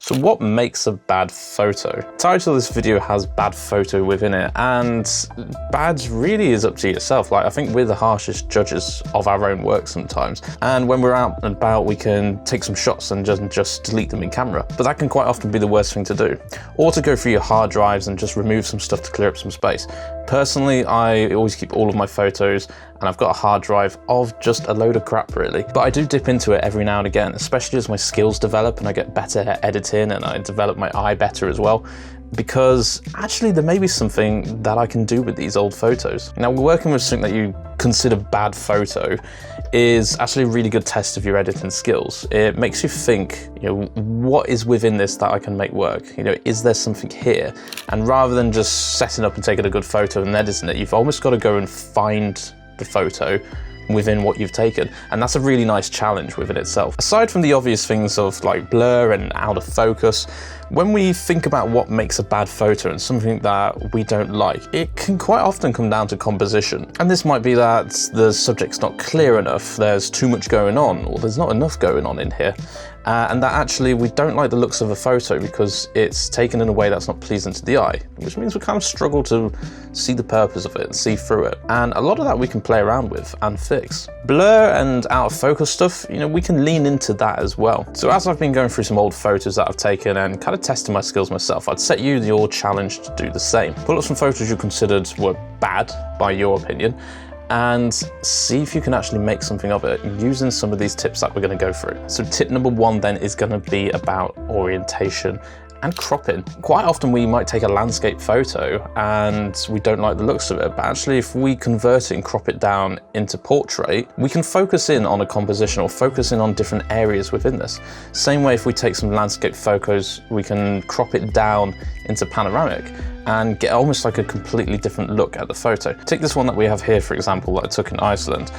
So what makes a bad photo? The title of this video has bad photo within it, and bad really is up to yourself. Like, I think we're the harshest judges of our own work sometimes. And when we're out and about, we can take some shots and just delete them in camera. But that can quite often be the worst thing to do. Or to go through your hard drives and just remove some stuff to clear up some space. Personally, I always keep all of my photos, and I've got a hard drive of just a load of crap really. But I do dip into it every now and again, especially as my skills develop and I get better at editing and I develop my eye better as well. Because actually there may be something that I can do with these old photos. Now, working with something that you consider bad photo is actually a really good test of your editing skills. It makes you think, what is within this that I can make work? Is there something here? And rather than just setting up and taking a good photo and editing it, you've almost got to go and find the photo within what you've taken, and that's a really nice challenge within itself. Aside from the obvious things of like blur and out of focus, when we think about what makes a bad photo and something that we don't like, it can quite often come down to composition. And this might be that the subject's not clear enough, there's too much going on, or there's not enough going on in here. And that actually we don't like the looks of a photo because it's taken in a way that's not pleasing to the eye, which means we kind of struggle to see the purpose of it and see through it. And a lot of that we can play around with and fix. Blur and out of focus stuff, we can lean into that as well. So as I've been going through some old photos that I've taken and kind of testing my skills myself, I'd set you your challenge to do the same. Pull up some photos you considered were bad, by your opinion, and see if you can actually make something of it using some of these tips that we're going to go through. So tip number one then is going to be about orientation and cropping. Quite often we might take a landscape photo and we don't like the looks of it, but actually if we convert it and crop it down into portrait, we can focus in on a composition or focus in on different areas within this. Same way if we take some landscape photos, we can crop it down into panoramic and get almost like a completely different look at the photo. Take this one that we have here, for example, that I took in Iceland.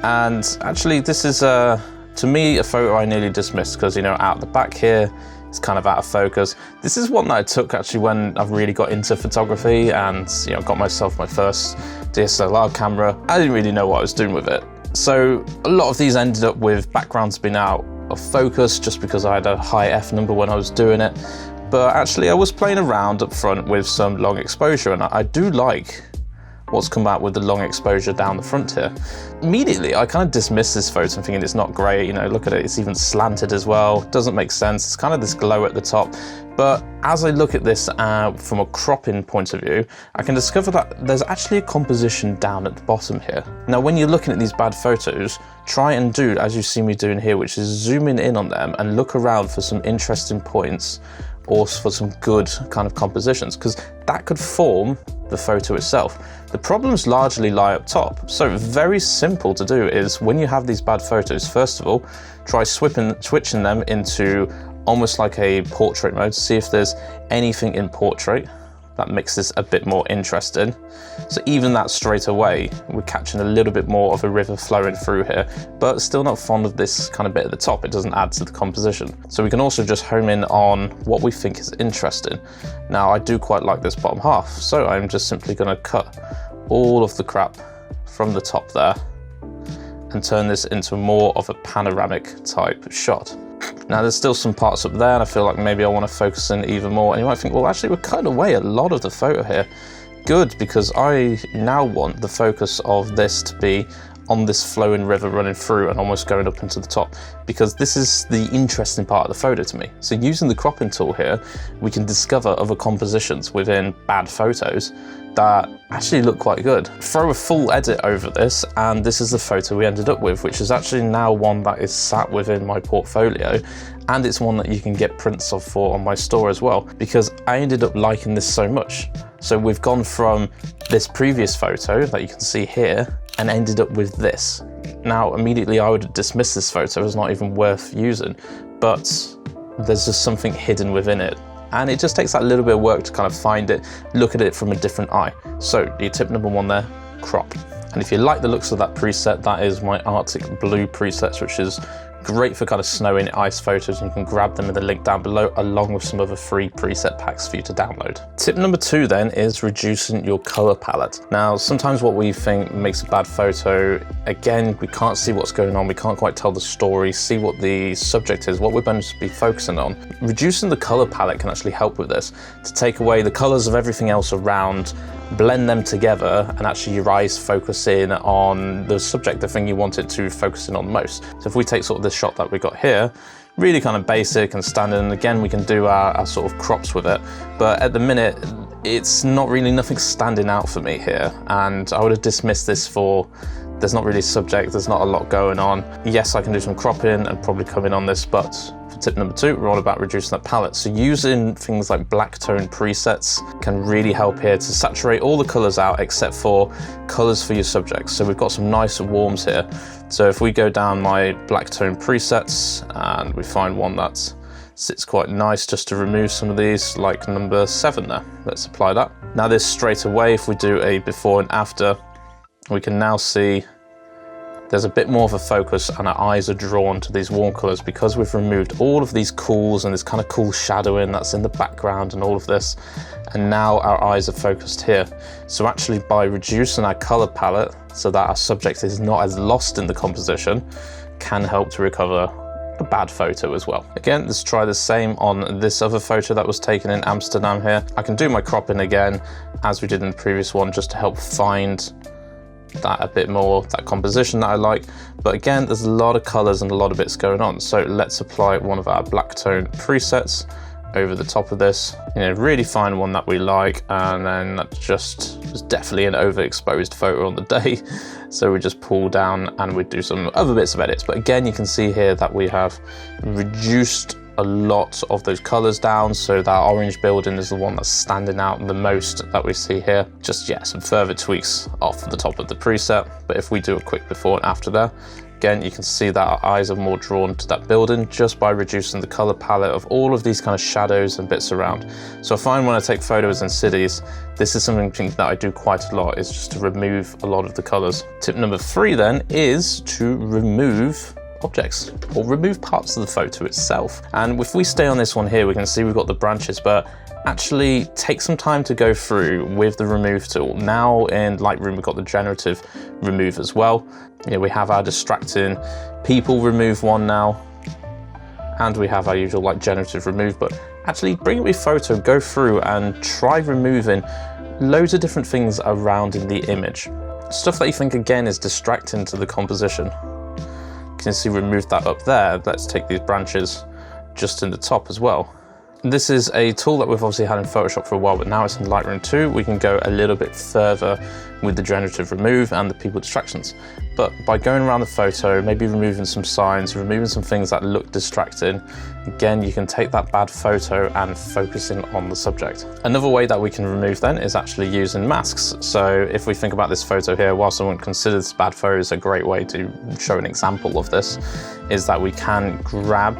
And actually this is, to me, a photo I nearly dismissed because, out the back here, it's kind of out of focus. This is one that I took actually when I've really got into photography and got myself my first DSLR camera. I didn't really know what I was doing with it. So a lot of these ended up with backgrounds being out of focus just because I had a high F number when I was doing it. But actually I was playing around up front with some long exposure, and I do like what's come out with the long exposure down the front here. Immediately, I kind of dismissed this photo and thinking it's not great, look at it, it's even slanted as well, doesn't make sense, it's kind of this glow at the top. But as I look at this from a cropping point of view, I can discover that there's actually a composition down at the bottom here. Now, when you're looking at these bad photos, try and do as you see me doing here, which is zooming in on them and look around for some interesting points or for some good kind of compositions, because that could form the photo itself. The problems largely lie up top. So very simple to do is when you have these bad photos, first of all, try switching them into almost like a portrait mode to see if there's anything in portrait that makes this a bit more interesting. So even that straight away, we're catching a little bit more of a river flowing through here, but still not fond of this kind of bit at the top. It doesn't add to the composition. So we can also just home in on what we think is interesting. Now, I do quite like this bottom half, so I'm just simply going to cut all of the crap from the top there and turn this into more of a panoramic type shot. Now, there's still some parts up there and I feel like maybe I want to focus in even more, and you might think, well, actually we're cutting away a lot of the photo here. Good, because I now want the focus of this to be on this flowing river running through and almost going up into the top, because this is the interesting part of the photo to me. So using the cropping tool here, we can discover other compositions within bad photos that actually look quite good. Throw a full edit over this, and this is the photo we ended up with, which is actually now one that is sat within my portfolio, and it's one that you can get prints of for on my store as well, because I ended up liking this so much. So we've gone from this previous photo that you can see here and ended up with this. Now, immediately I would dismiss this photo as not even worth using, but there's just something hidden within it. And it just takes that little bit of work to kind of find it, look at it from a different eye. So your tip number one there, crop. And if you like the looks of that preset, that is my Arctic Blue presets, which is Great for kind of snow and ice photos, and you can grab them in the link down below along with some other free preset packs for you to download. Tip number 2 then is reducing your color palette. Now, sometimes what we think makes a bad photo, again, we can't see what's going on, we can't quite tell the story, see what the subject is, what we're going to be focusing on. Reducing the color palette can actually help with this, to take away the colors of everything else around, blend them together, and actually your eyes focus in on the subject, the thing you want it to focus in on most. So if we take sort of this shot that we got here, really kind of basic and standard, and again we can do our sort of crops with it, but at the minute it's not really nothing standing out for me here, and I would have dismissed this for there's not really a subject, there's not a lot going on. Yes, I can do some cropping and probably come in on this, but for tip number 2, we're all about reducing that palette. So using things like black tone presets can really help here to saturate all the colors out except for colors for your subjects. So we've got some nice warms here. So if we go down my black tone presets and we find one that sits quite nice just to remove some of these, like number 7 there. Let's apply that. Now this straight away, if we do a before and after, we can now see there's a bit more of a focus and our eyes are drawn to these warm colors because we've removed all of these cools and this kind of cool shadowing that's in the background and all of this. And now our eyes are focused here. So actually by reducing our color palette so that our subject is not as lost in the composition, can help to recover a bad photo as well. Again, let's try the same on this other photo that was taken in Amsterdam here. I can do my cropping again as we did in the previous one just to help find that a bit more, that composition that I like. But again, there's a lot of colors and a lot of bits going on. So let's apply one of our black tone presets over the top of this, really find one that we like, and then that just was definitely an overexposed photo on the day. So we just pull down and we do some other bits of edits. But again, you can see here that we have reduced a lot of those colors down, so that orange building is the one that's standing out the most that we see here. Just, yeah, some further tweaks off the top of the preset. But if we do a quick before and after there, again, you can see that our eyes are more drawn to that building just by reducing the color palette of all of these kind of shadows and bits around. So I find when I take photos in cities, this is something that I do quite a lot, is just to remove a lot of the colors. Tip number 3 then is to remove objects or remove parts of the photo itself. And if we stay on this one here, we can see we've got the branches, but actually take some time to go through with the remove tool. Now in Lightroom, we've got the generative remove as well. We have our distracting people remove one now, and we have our usual like generative remove, but actually bring it with photo, go through and try removing loads of different things around in the image. Stuff that you think again is distracting to the composition. You can see we removed that up there. Let's take these branches just in the top as well. This is a tool that we've obviously had in Photoshop for a while, but now it's in Lightroom 2. We can go a little bit further with the generative remove and the people distractions. But by going around the photo, maybe removing some signs, removing some things that look distracting, again, you can take that bad photo and focusing on the subject. Another way that we can remove then is actually using masks. So if we think about this photo here, whilst I wouldn't consider this bad photo is a great way to show an example of this, is that we can grab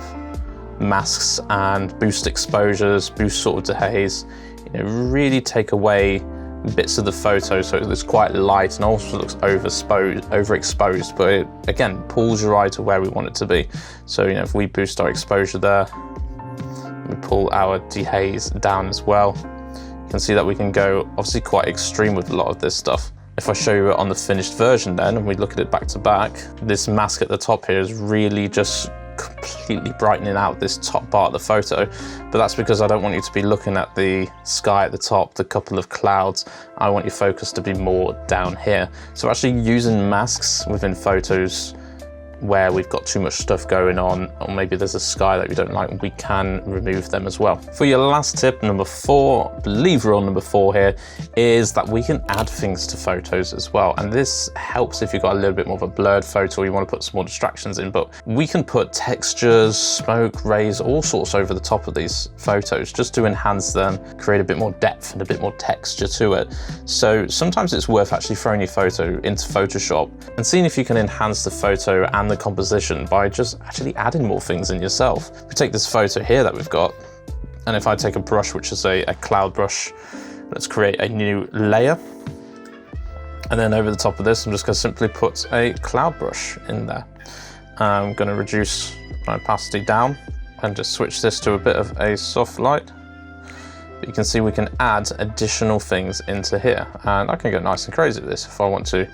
masks and boost exposures, boost sort of dehays, really take away bits of the photo so it's quite light and also looks overexposed, but it again pulls your eye to where we want it to be. So if we boost our exposure there, we pull our dehays down as well, you can see that we can go obviously quite extreme with a lot of this stuff. If I show you it on the finished version then, and we look at it back to back, this mask at the top here is really just completely brightening out this top part of the photo, but that's because I don't want you to be looking at the sky at the top, the couple of clouds. I want your focus to be more down here. So actually using masks within photos where we've got too much stuff going on, or maybe there's a sky that we don't like, we can remove them as well. For your last tip, number 4, I believe we're on number 4 here, is that we can add things to photos as well. And this helps if you've got a little bit more of a blurred photo or you want to put some more distractions in, but we can put textures, smoke, rays, all sorts over the top of these photos just to enhance them, create a bit more depth and a bit more texture to it. So sometimes it's worth actually throwing your photo into Photoshop and seeing if you can enhance the photo and the composition by just actually adding more things in yourself. If we take this photo here that we've got, and if I take a brush, which is a cloud brush, let's create a new layer. And then over the top of this, I'm just going to simply put a cloud brush in there. I'm going to reduce opacity down and just switch this to a bit of a soft light. You can see we can add additional things into here, and I can get nice and crazy with this. If I want to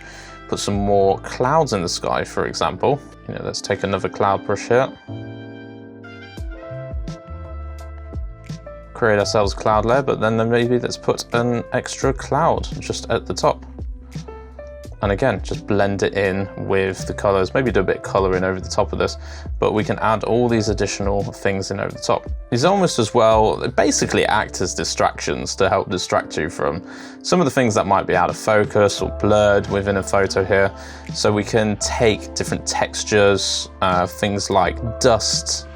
put some more clouds in the sky, for example, let's take another cloud brush here. Create ourselves a cloud layer, but then maybe let's put an extra cloud just at the top. And again, just blend it in with the colors, maybe do a bit of coloring over the top of this, but we can add all these additional things in over the top. These almost as well, they basically act as distractions to help distract you from some of the things that might be out of focus or blurred within a photo here. So we can take different textures, things like dust,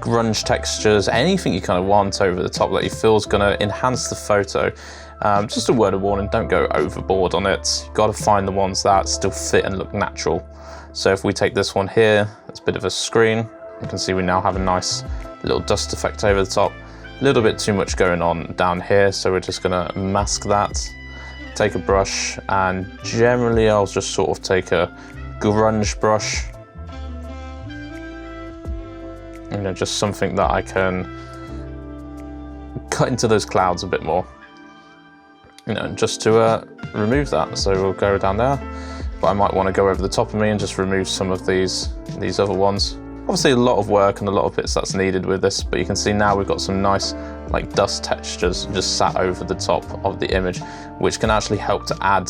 grunge textures, anything you kind of want over the top that you feel is going to enhance the photo. Just a word of warning, don't go overboard on it. You've got to find the ones that still fit and look natural. So if we take this one here, it's a bit of a screen. You can see we now have a nice little dust effect over the top. A little bit too much going on down here, so we're just going to mask that. Take a brush, and generally I'll just sort of take a grunge brush. Just something that I can cut into those clouds a bit more. Just to remove that. So we'll go down there, but I might want to go over the top of me and just remove some of these other ones. Obviously a lot of work and a lot of bits that's needed with this, but you can see now we've got some nice like dust textures just sat over the top of the image, which can actually help to add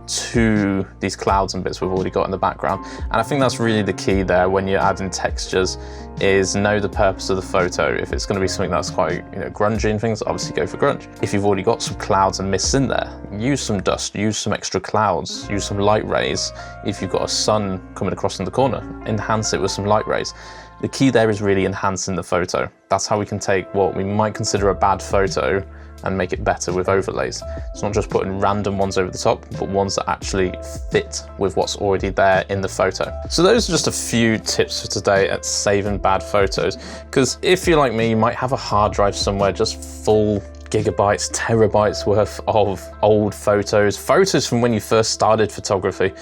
to these clouds and bits we've already got in the background. And I think that's really the key there when you're adding textures, is know the purpose of the photo. If it's going to be something that's quite grungy and things, obviously go for grunge. If you've already got some clouds and mists in there, use some dust, use some extra clouds, use some light rays. If you've got a sun coming across in the corner, enhance it with some light rays. The key there is really enhancing the photo. That's how we can take what we might consider a bad photo and make it better with overlays. It's not just putting random ones over the top, but ones that actually fit with what's already there in the photo. So those are just a few tips for today at saving bad photos. Because if you're like me, you might have a hard drive somewhere just full gigabytes, terabytes worth of old photos from when you first started photography,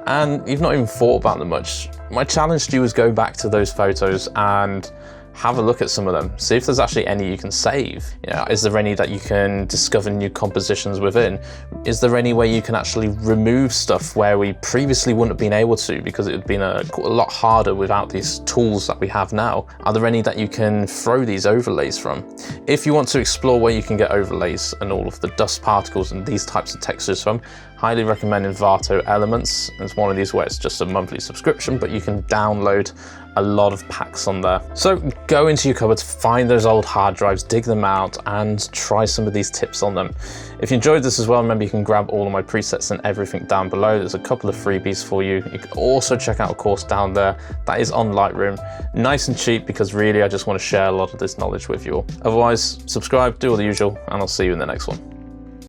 and you've not even thought about them much. My challenge to you is go back to those photos and have a look at some of them. See if there's actually any you can save. Is there any that you can discover new compositions within? Is there any way you can actually remove stuff where we previously wouldn't have been able to because it would have been a lot harder without these tools that we have now? Are there any that you can throw these overlays from? If you want to explore where you can get overlays and all of the dust particles and these types of textures from, highly recommend Envato Elements. It's one of these where it's just a monthly subscription, but you can download a lot of packs on there. So go into your cupboards, find those old hard drives, dig them out, and try some of these tips on them. If you enjoyed this as well, remember you can grab all of my presets and everything down below. There's a couple of freebies for you. You can also check out a course down there that is on Lightroom. Nice and cheap, because really I just want to share a lot of this knowledge with you all. Otherwise, subscribe, do all the usual, and I'll see you in the next one.